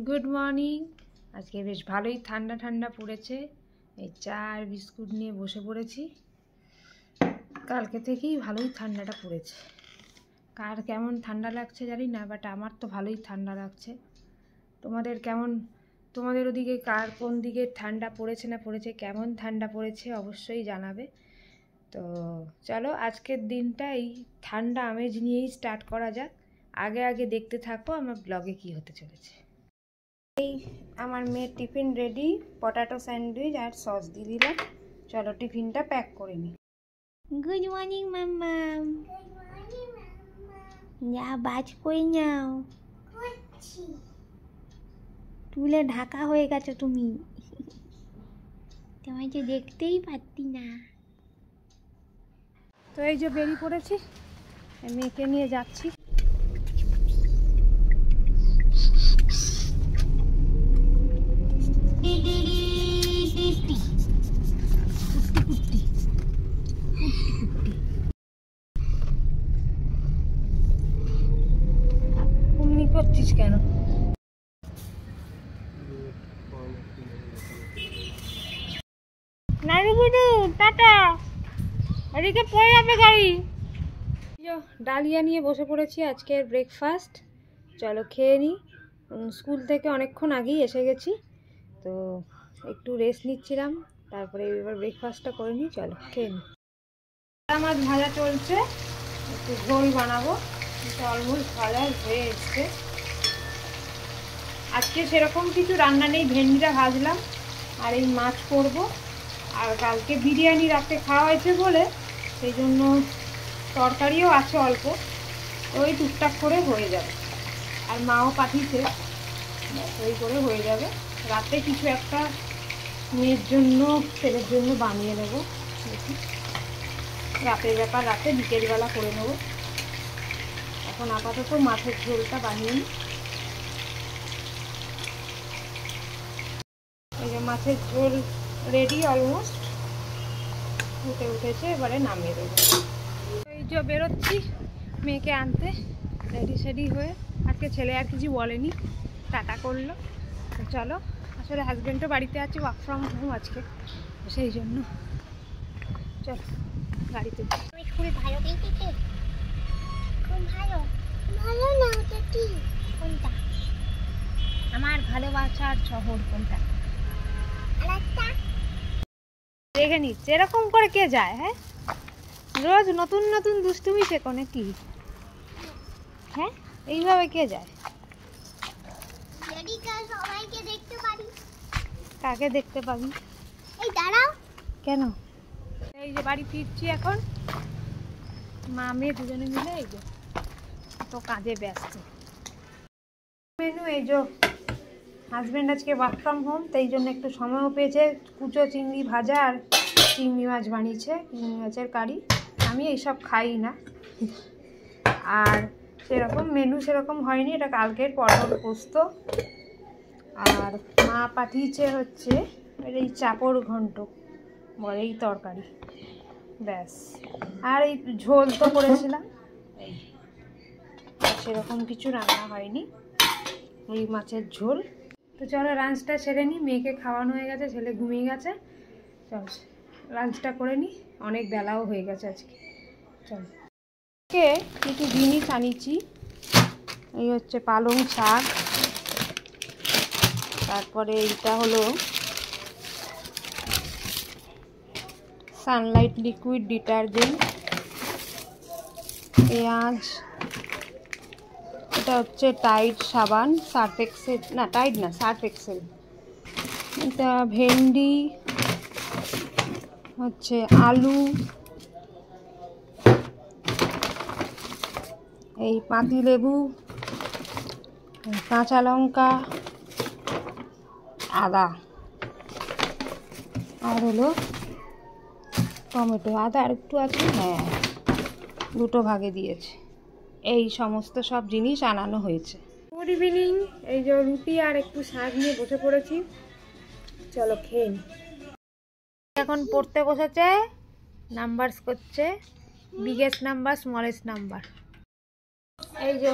Good morning. আজকে বেশ ভালোই ঠান্ডা ঠান্ডা পড়েছে। এই চা আর বিস্কুট নিয়ে বসে পড়েছি। কালকে থেকেই ভালোই ঠান্ডাটা পড়েছে। কার কেমন ঠান্ডা লাগছে জানি না, বাট আমার তো ভালোই ঠান্ডা লাগছে। তোমাদের ওদিকে কার কোন দিকে ঠান্ডা পড়েছে না পড়েছে, কেমন ঠান্ডা পড়েছে অবশ্যই জানাবে। তো চলো আজকের দিনটা এই ঠান্ডা আমেজ নিয়েই স্টার্ট করা যাক। আগে দেখতে থাকো আমার ব্লগে কি হতে চলেছে। এই আমার মেয়ের টিফিন রেডি, পটাটো স্যান্ডউইচ আর সস দিয়ে দিলাম। চলো টিফিনটা প্যাক করে নিই। গুড মর্নিং মাম্মাম। যা বাজ করে নাও, তুলে ঢাকা হয়ে গেছো তুমি, তোমায় যে দেখতেই পারতি না। তো এই যে বেরিয়ে পড়েছি, মেয়েকে নিয়ে যাচ্ছি। অমনি করছিস কেন? নারুগুডু টাটা, এদিকে পড়ে যাবে গাড়ি। ডালিয়া নিয়ে বসে পড়েছি আজকের ব্রেকফাস্ট। চলো খেয়ে নিই। স্কুল থেকে অনেকক্ষণ আগেই এসে গেছি, তো একটু রেস্ট নিচ্ছিলাম, তারপরে এবার ব্রেকফাস্টটা করে নিই। চলো খেয়ে নিই। মাছ ভাজা চলছে, একটু ঝোল বানাবো। অলমোস্ট ভাজা হয়ে এসছে। আজকে সেরকম কিছু রান্না নেই, ভেন্ডিটা ভাজলাম আর এই মাছ করব। আর কালকে বিরিয়ানি রাতে খাওয়া হয়েছে বলে সেই জন্য তরকারিও আছে অল্প, ওই টুকটাক করে হয়ে যাবে। আর মাও পাঠিয়েছে, ওই করে হয়ে যাবে। রাতে কিছু একটা মেয়ের জন্য ছেলের জন্য বানিয়ে নেব, দেখি রাতের ব্যাপার, রাতে বিকেলবেলা করে নেব। এখন আপাতত মাছের ঝোলটা বানিয়ে নিই। এই যে মাছের ঝোল রেডি, অলমোস্ট ফুটে উঠেছে, এবারে নামিয়ে দেবো। এই যে বেরোচ্ছি মেয়েকে আনতে, রেডি সেডি হয়ে। আজকে ছেলে আর কিছু বলেনি, টাটা করলো। তো চলো, আসলে হাজব্যান্ডও বাড়িতে আছে, ওয়ার্ক ফ্রম হোম আজকে, সেই জন্য চলো গাড়িতে। খুব ভালো দেখতে, খুব ভালো। ভালো না ওটা কি, কোনটা? আমার ভালোবাসার শহর কোনটা? আরেকটা দেখে নিচ্ছে। এরকম করে কে যায়? হ্যাঁ, রোজ নতুন নতুন দুষ্টুমি শেখো নাকি? হ্যাঁ, এইভাবে কে যায়? যদি কাল সবাইকে দেখতে পারি। কাকে দেখতে পাবি? এই দাঁড়াও। কেন? এই যে বাড়ি ফিরছি এখন, মা মেয়ে দুজনে মিলে এই যে তো কাজে ব্যস্ত। মেনু এই যে হাজব্যান্ড আজকে ওয়ার্ক ফ্রম হোম, তাই জন্য একটু সময়ও পেয়েছে। কুচো চিংড়ি ভাজা আর চিংড়ি মাছ বানিয়েছে, চিংড়ি মাছের কারি। আমি এইসব খাই না, আর সেরকম মেনু সেরকম হয়নি। এটা কালকের পটল পোস্ত, আর মা পাঠিয়েছে হচ্ছে এই চাপড় ঘন্ট বলে এই তরকারি, ব্যাস। আর এই ঝোল তো করেছিলাম, এই সেরকম কিছু রান্না হয়নি, ওই মাছের ঝোল। তো চলো লাঞ্চটা সেরে নিই, মেয়েকে খাওয়ানো হয়ে গেছে, ছেলে ঘুমিয়ে গেছে। চল লাঞ্চটা করে নিই, অনেক বেলাও হয়ে গেছে আজকে। চল কিছু জিনিস আনিছি। এই হচ্ছে পালং শাক, তারপরে এইটা হলো সানলাইট লিকুইড ডিটারজেন্ট, পেঁয়াজ, এটা হচ্ছে টাইড সাবান, সার্ফ এক্সেল, না টাইড না, সার্ফ এক্সেল। এটা ভেন্ডি, হচ্ছে আলু, এই পাতিলেবু, কাঁচা লঙ্কা, আদা, আর হলো টমেটো। আদা আর একটু আছে, হ্যাঁ দুটো ভাগে দিয়েছে। এই সমস্ত সব জিনিস আনানো হয়েছে। Good evening. এই যে রুটি আর একটু শাক নিয়ে বসে পড়েছি, চলো খেয়ে নিই। এখন পড়তে বসেছে, নাম্বারস করছে, বিগেস্ট নাম্বার স্মলেস্ট নাম্বার। এই যে